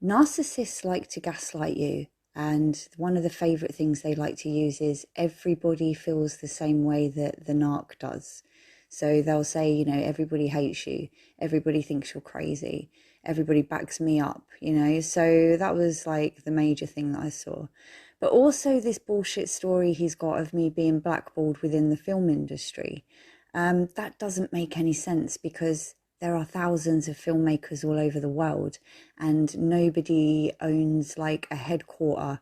Narcissists like to gaslight you, and one of the favourite things they like to use is everybody feels the same way that the narc does. So they'll say, everybody hates you, everybody thinks you're crazy, everybody backs me up, So that was like the major thing that I saw. But also this bullshit story he's got of me being blackballed within the film industry. That doesn't make any sense because there are thousands of filmmakers all over the world and nobody owns like a headquarter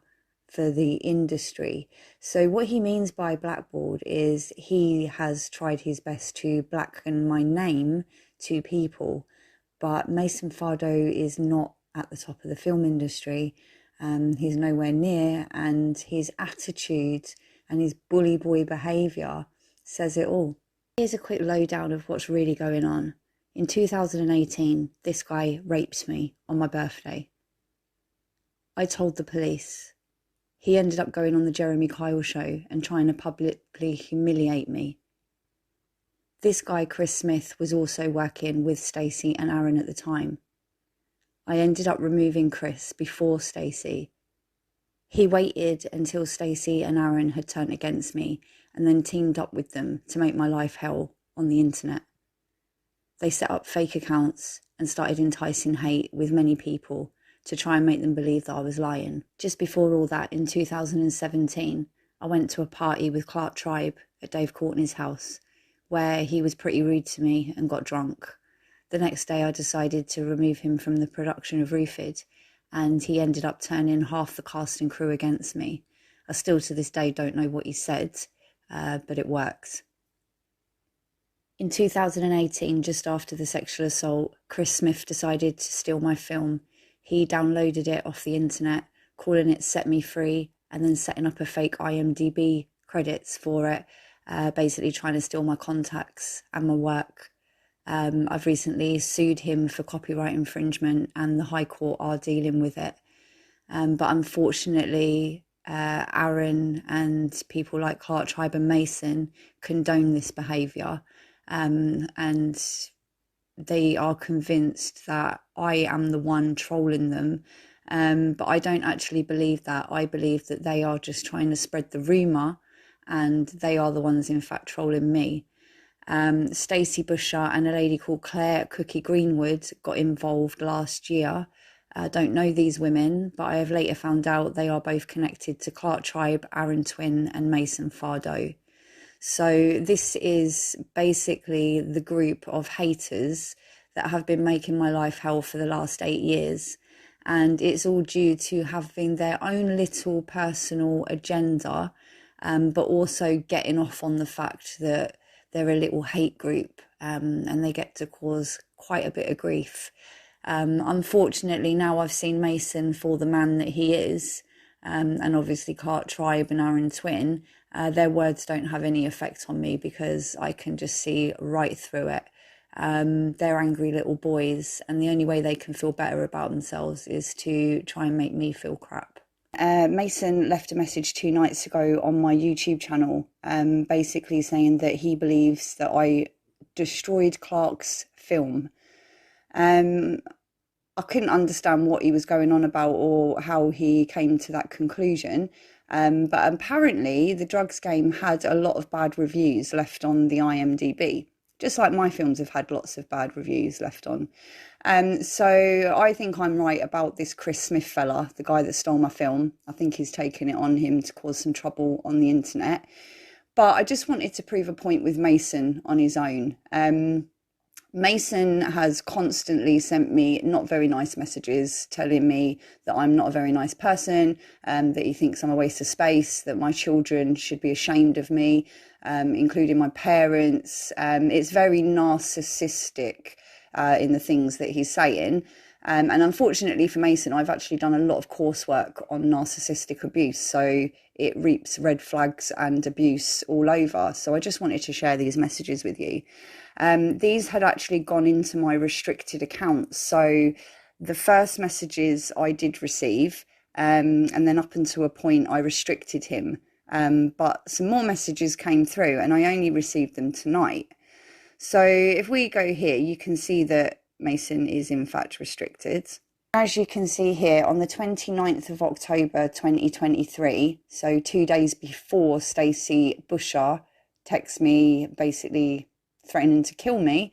for the industry. So what he means by blackballed is he has tried his best to blacken my name to people, but Mason Fardo is not at the top of the film industry. He's nowhere near, and his attitude and his bully boy behaviour says it all. Here's a quick lowdown of what's really going on. In 2018, this guy raped me on my birthday. I told the police. He ended up going on the Jeremy Kyle show and trying to publicly humiliate me. This guy, Chris Smith, was also working with Stacey and Aaron at the time. I ended up removing Chris before Stacey. He waited until Stacey and Aaron had turned against me and then teamed up with them to make my life hell on the internet. They set up fake accounts and started enticing hate with many people to try and make them believe that I was lying. Just before all that, in 2017, I went to a party with Clark Tribe at Dave Courtney's house, where he was pretty rude to me and got drunk. The next day I decided to remove him from the production of Roofed, and he ended up turning half the cast and crew against me. I still to this day don't know what he said, but it worked. In 2018, just after the sexual assault, Chris Smith decided to steal my film. He downloaded it off the internet, calling it Set Me Free, and then setting up a fake IMDb credits for it, basically trying to steal my contacts and my work. I've recently sued him for copyright infringement, and the High Court are dealing with it. But unfortunately, Aaron and people like Clark Tribe and Mason condone this behaviour, and they are convinced that I am the one trolling them. But I don't actually believe that. I believe that they are just trying to spread the rumour, and they are the ones in fact trolling me. Stacey Busher and a lady called Claire Cookie Greenwood got involved last year. I don't know these women, but I have later found out they are both connected to Clark Tribe, Aaron Twin and Mason Fardo. So this is basically the group of haters that have been making my life hell for the last 8 years. And it's all due to having their own little personal agenda, but also getting off on the fact that they're a little hate group, and they get to cause quite a bit of grief. Unfortunately, now I've seen Mason for the man that he is, and obviously Clark Tribe and Aaron Twin, their words don't have any effect on me because I can just see right through it. They're angry little boys, and the only way they can feel better about themselves is to try and make me feel crap. Mason left a message 2 nights ago on my YouTube channel, basically saying that he believes that I destroyed Clark's film. I couldn't understand what he was going on about or how he came to that conclusion. But apparently the drugs game had a lot of bad reviews left on the IMDb, just like my films have had lots of bad reviews left on. So I think I'm right about this Chris Smith fella, the guy that stole my film. I think he's taken it on him to cause some trouble on the internet. But I just wanted to prove a point with Mason on his own. Mason has constantly sent me not very nice messages telling me that I'm not a very nice person, that he thinks I'm a waste of space, that my children should be ashamed of me, including my parents. It's very narcissistic in the things that he's saying. And unfortunately for Mason, I've actually done a lot of coursework on narcissistic abuse, so it reaps red flags and abuse all over. So I just wanted to share these messages with you. These had actually gone into my restricted account. So the first messages I did receive, and then up until a point I restricted him. But some more messages came through and I only received them tonight. So if we go here, you can see that Mason is in fact restricted. As you can see here, on the 29th of October 2023, so 2 days before Stacey Busher texts me basically threatening to kill me,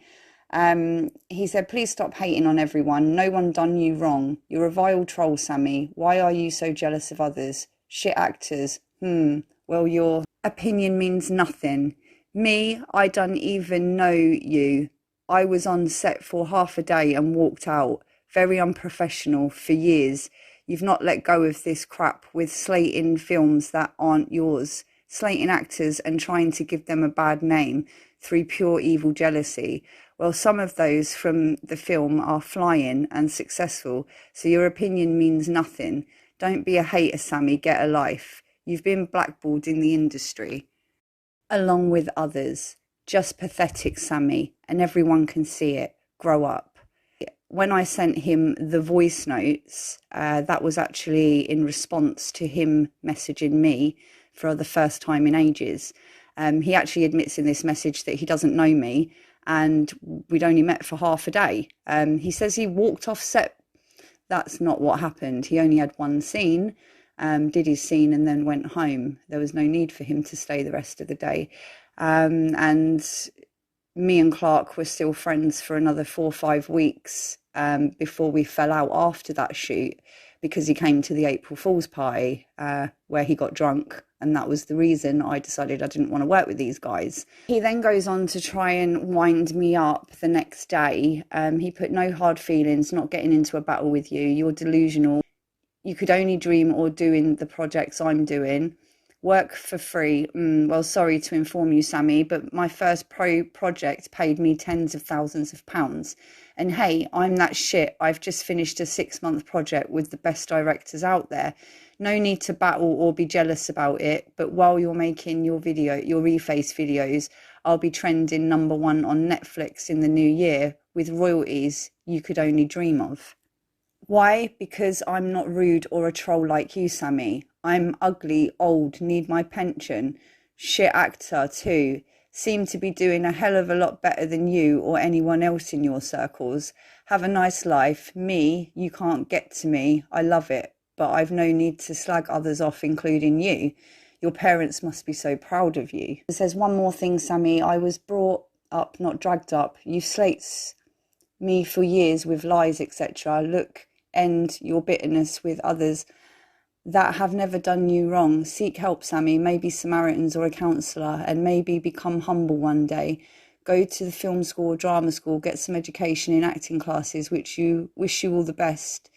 he said, please stop hating on everyone. No one done you wrong. You're a vile troll, Sammy. Why are you so jealous of others? Shit actors. Well, your opinion means nothing. Me, I don't even know you. I was on set for half a day and walked out. Very unprofessional for years. You've not let go of this crap with slating films that aren't yours, slating actors and trying to give them a bad name through pure evil jealousy. Well, some of those from the film are flying and successful, so your opinion means nothing. Don't be a hater, Sammy, get a life. You've been blackballed in the industry, along with others. Just pathetic, Sammy, and everyone can see it. Grow up. When I sent him the voice notes, that was actually in response to him messaging me for the first time in ages. He actually admits in this message that he doesn't know me and we'd only met for half a day. He says he walked off set. That's not what happened. He only had one scene, did his scene and then went home. There was no need for him to stay the rest of the day. And me and Clark were still friends for another 4 or 5 weeks before we fell out after that shoot, because he came to the April Fool's party where he got drunk, and that was the reason I decided I didn't want to work with these guys. He then goes on to try and wind me up the next day. He put no hard feelings, not getting into a battle with you. You're delusional. You could only dream or doing the projects I'm doing. Work for free. Well, sorry to inform you, Sammy, but my first project paid me tens of thousands of pounds. And hey, I'm that shit. I've just finished a 6-month project with the best directors out there. No need to battle or be jealous about it. But while you're making your reface videos, I'll be trending #1 on Netflix in the new year with royalties you could only dream of. Why? Because I'm not rude or a troll like you, Sammy. I'm ugly, old, need my pension. Shit actor too. Seem to be doing a hell of a lot better than you or anyone else in your circles. Have a nice life. Me, you can't get to me. I love it, but I've no need to slag others off, including you. Your parents must be so proud of you. It says one more thing, Sammy. I was brought up, not dragged up. You slates me for years with lies, etc. Look, end your bitterness with others that have never done you wrong. Seek help, Sammy, maybe Samaritans or a counsellor, and maybe become humble one day. Go to the film school or drama school, get some education in acting classes, which you wish you all the best.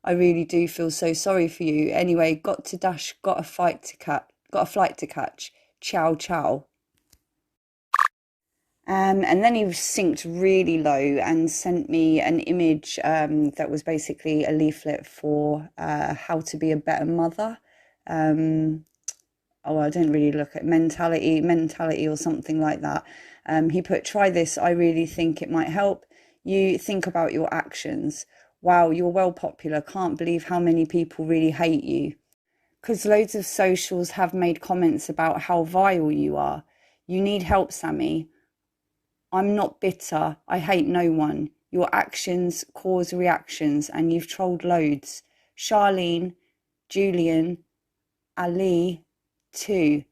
I really do feel so sorry for you. Anyway, got to dash, got a flight to catch. Ciao, ciao. And then he synced really low and sent me an image that was basically a leaflet for how to be a better mother. I didn't really look at mentality or something like that. He put, try this. I really think it might help you think about your actions. Wow, you're well popular. Can't believe how many people really hate you. Because loads of socials have made comments about how vile you are. You need help, Sammy. I'm not bitter. I hate no one. Your actions cause reactions and you've trolled loads. Charlene, Julian, Ali, too.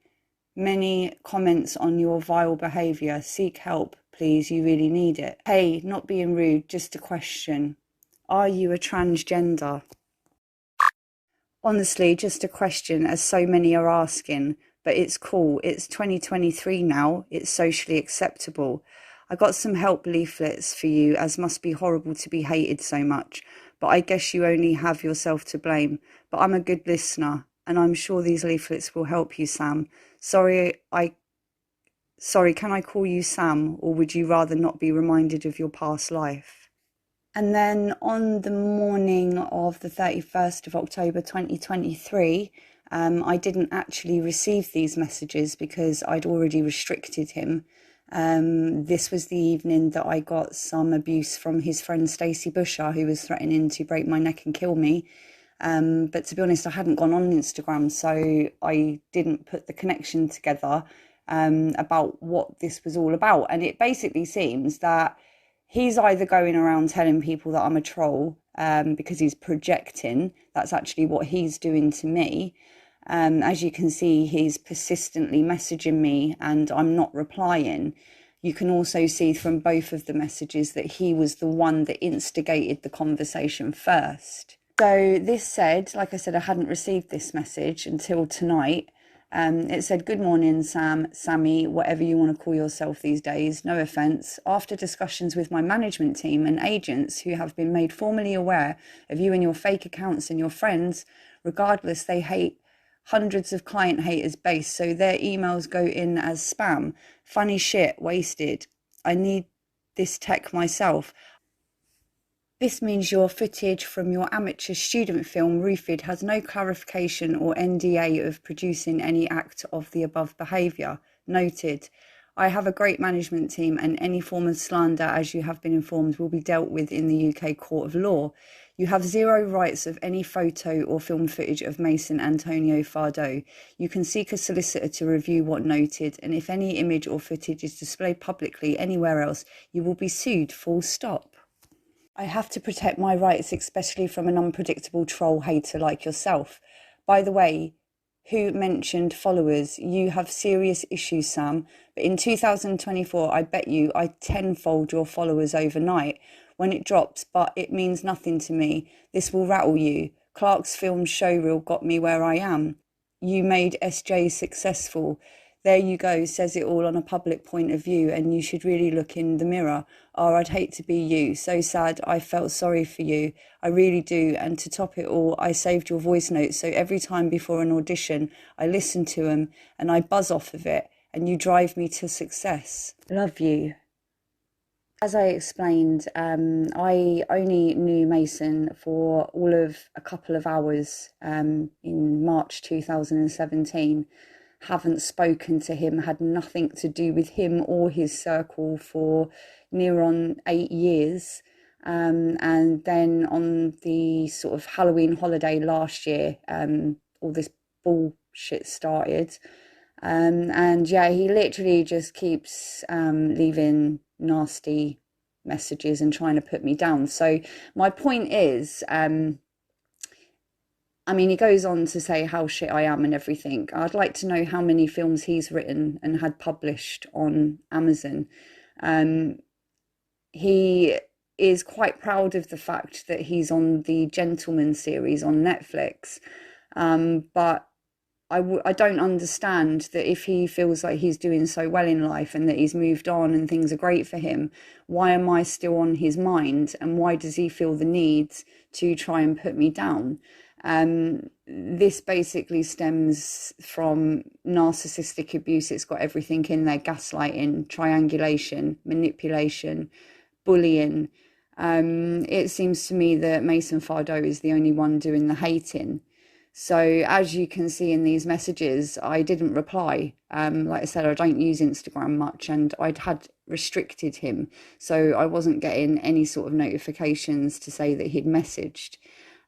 Many comments on your vile behaviour. Seek help, please. You really need it. Hey, not being rude, just a question. Are you a transgender? Honestly, just a question, as so many are asking. But it's cool. It's 2023 now. It's socially acceptable. I got some help leaflets for you, as must be horrible to be hated so much. But I guess you only have yourself to blame. But I'm a good listener, and I'm sure these leaflets will help you, Sam. Sorry, can I call you Sam, or would you rather not be reminded of your past life? And then on the morning of the 31st of October 2023, I didn't actually receive these messages because I'd already restricted him. This was the evening that I got some abuse from his friend Stacey Busher, who was threatening to break my neck and kill me. But to be honest, I hadn't gone on Instagram, so I didn't put the connection together about what this was all about. And it basically seems that he's either going around telling people that I'm a troll because he's projecting. That's actually what he's doing to me. As you can see, he's persistently messaging me and I'm not replying. You can also see from both of the messages that he was the one that instigated the conversation first. So this said, like I said, I hadn't received this message until tonight. It said, "Good morning, Sam, Sammy, whatever you want to call yourself these days, no offence. After discussions with my management team and agents who have been made formally aware of you and your fake accounts and your friends, regardless, they hate hundreds of client haters base, so their emails go in as spam. Funny shit, wasted. I need this tech myself. This means your footage from your amateur student film Roofed has no clarification or NDA of producing any act of the above behaviour. Noted. I have a great management team and any form of slander, as you have been informed, will be dealt with in the UK court of law. You have zero rights of any photo or film footage of Mason Antonio Fardeau. You can seek a solicitor to review what noted, and if any image or footage is displayed publicly anywhere else, you will be sued, full stop. I have to protect my rights, especially from an unpredictable troll hater like yourself. By the way, who mentioned followers? You have serious issues, Sam. But in 2024, I bet you I tenfold your followers overnight when it drops, but it means nothing to me. This will rattle you. Clark's film showreel got me where I am. You made SJ successful. There you go, says it all on a public point of view, and you should really look in the mirror. Oh, I'd hate to be you. So sad, I felt sorry for you. I really do. And to top it all, I saved your voice notes, so every time before an audition, I listen to them and I buzz off of it, and you drive me to success. Love you. As I explained, I only knew Mason for all of a couple of hours in March 2017. Haven't spoken to him, had nothing to do with him or his circle for near on 8 years. And then on the sort of Halloween holiday last year, all this bullshit started. And yeah, he literally just keeps leaving nasty messages and trying to put me down. So my point is, I mean, he goes on to say how shit I am and everything. I'd like to know how many films he's written and had published on Amazon. He is quite proud of the fact that he's on the Gentleman series on Netflix. But I don't understand that if he feels like he's doing so well in life and that he's moved on and things are great for him, why am I still on his mind? And why does he feel the need to try and put me down? This basically stems from narcissistic abuse. It's got everything in there: gaslighting, triangulation, manipulation, bullying. It seems to me that Mason Fardeau is the only one doing the hating. So as you can see in these messages, I didn't reply. Like I said, I don't use Instagram much, and I'd had restricted him, so I wasn't getting any sort of notifications to say that he'd messaged.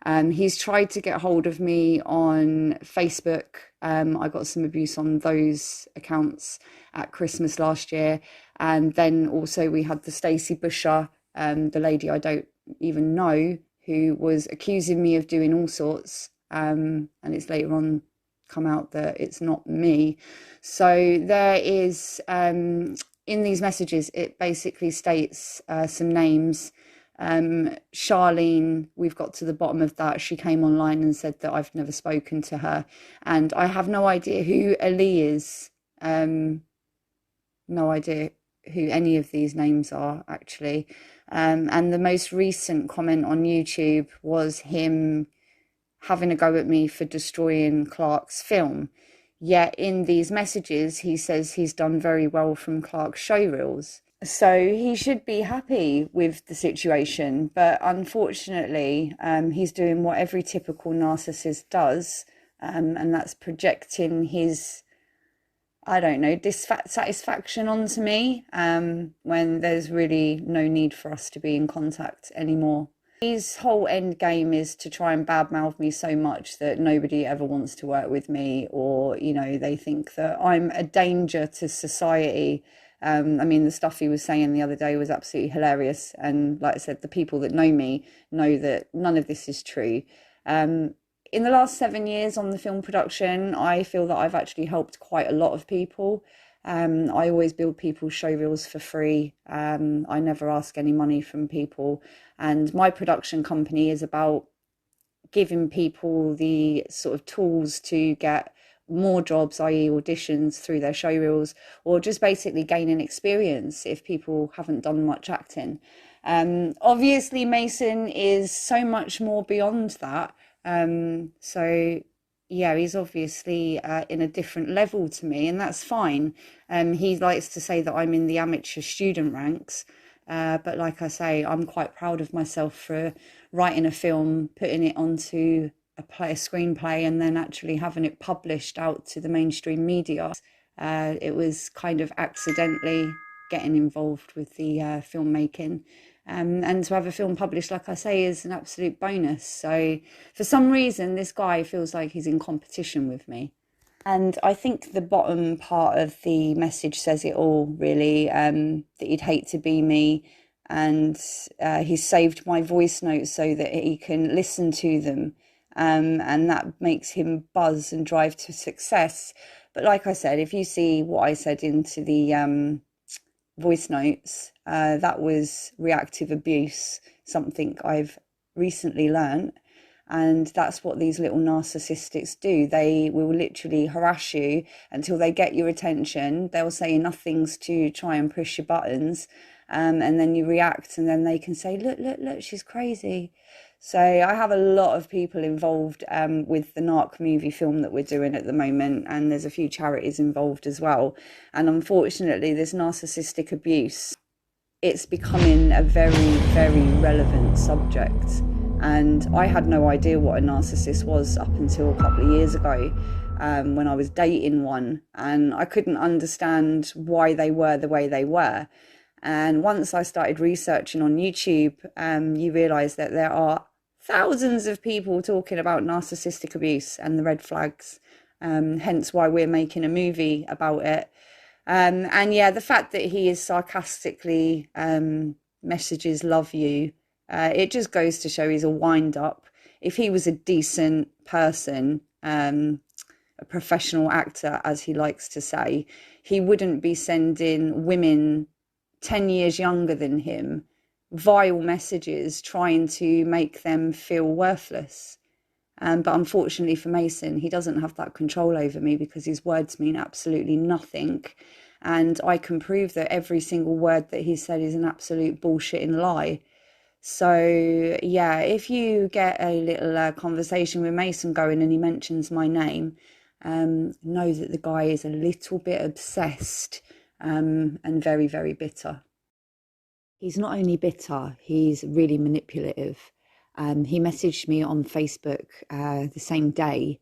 He's tried to get hold of me on Facebook. I got some abuse on those accounts at Christmas last year. And then also we had the Stacey Busher, the lady I don't even know, who was accusing me of doing all sorts. And it's later on come out that it's not me. So there is, in these messages, it basically states some names. Charlene, we've got to the bottom of that. She came online and said that I've never spoken to her, and I have no idea who Ali is. No idea who any of these names are, actually. And the most recent comment on YouTube was him having a go at me for destroying Clark's film. Yet in these messages, he says he's done very well from Clark's showreels. So he should be happy with the situation, but unfortunately, he's doing what every typical narcissist does, and that's projecting his, I don't know, dissatisfaction onto me, when there's really no need for us to be in contact anymore. His whole end game is to try and badmouth me so much that nobody ever wants to work with me, or, you know, they think that I'm a danger to society. I mean, the stuff he was saying the other day was absolutely hilarious. And like I said, the people that know me know that none of this is true. In the last 7 years on the film production, I feel that I've actually helped quite a lot of people. I always build people's show reels for free. I never ask any money from people. And my production company is about giving people the sort of tools to get more jobs, i.e. auditions through their show reels, or just basically gaining experience if people haven't done much acting. Obviously, Mason is so much more beyond that. So yeah, he's obviously in a different level to me, and that's fine. He likes to say that I'm in the amateur student ranks. But like I say, I'm quite proud of myself for writing a film, putting it onto a screenplay, and then actually having it published out to the mainstream media. It was kind of accidentally getting involved with the filmmaking. And to have a film published, like I say, is an absolute bonus. So for some reason, this guy feels like he's in competition with me. And I think the bottom part of the message says it all, really, that he'd hate to be me. And he's saved my voice notes so that he can listen to them. And that makes him buzz and drive to success. But like I said, if you see what I said into the voice notes, that was reactive abuse, something I've recently learned. And that's what these little narcissistics do. They will literally harass you until they get your attention. They'll say enough things to try and push your buttons. And then you react, and then they can say, look, she's crazy. So I have a lot of people involved with the Narc movie film that we're doing at the moment. And there's a few charities involved as well. And unfortunately, this narcissistic abuse, it's becoming a very, very relevant subject. And I had no idea what a narcissist was up until a couple of years ago, when I was dating one, and I couldn't understand why they were the way they were. And once I started researching on YouTube, you realise that there are thousands of people talking about narcissistic abuse and the red flags, hence why we're making a movie about it. And yeah, the fact that he is sarcastically messages love you, it just goes to show he's a wind up. If he was a decent person, a professional actor, as he likes to say, he wouldn't be sending women 10 years younger than him vile messages trying to make them feel worthless. But unfortunately for Mason, he doesn't have that control over me because his words mean absolutely nothing. And I can prove that every single word that he said is an absolute bullshitting lie. So yeah, if you get a little conversation with Mason going and he mentions my name, know that the guy is a little bit obsessed, and very, very bitter. He's not only bitter, he's really manipulative. He messaged me on Facebook the same day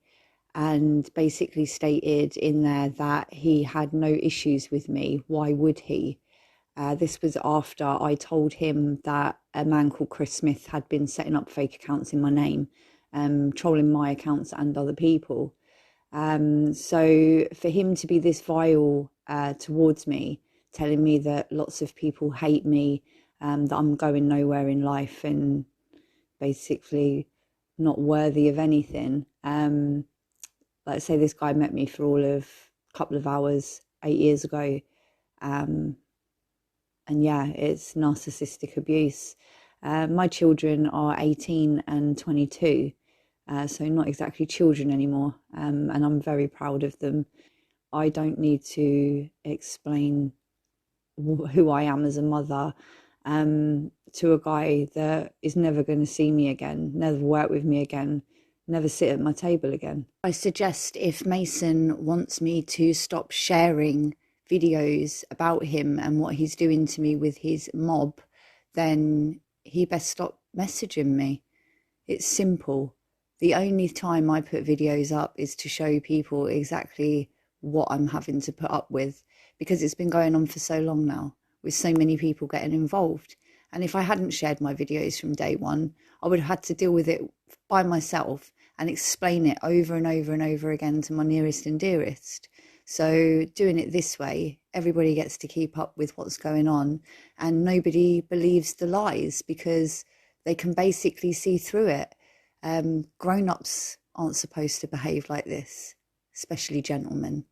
and basically stated in there that he had no issues with me. Why would he? This was after I told him that a man called Chris Smith had been setting up fake accounts in my name, trolling my accounts and other people. So for him to be this vile towards me, telling me that lots of people hate me, that I'm going nowhere in life and basically not worthy of anything. Like I say, this guy met me for all of a couple of hours 8 years ago. And yeah, it's narcissistic abuse. My children are 18 and 22, so not exactly children anymore. And I'm very proud of them. I don't need to explain who I am as a mother to a guy that is never going to see me again, never work with me again, never sit at my table again. I suggest if Mason wants me to stop sharing videos about him and what he's doing to me with his mob, then he best stop messaging me. It's simple. The only time I put videos up is to show people exactly what I'm having to put up with, because it's been going on for so long now, with so many people getting involved. And if I hadn't shared my videos from day one, I would have had to deal with it by myself and explain it over and over and over again to my nearest and dearest. So doing it this way, everybody gets to keep up with what's going on, and nobody believes the lies because they can basically see through it. Grown-ups aren't supposed to behave like this, especially gentlemen.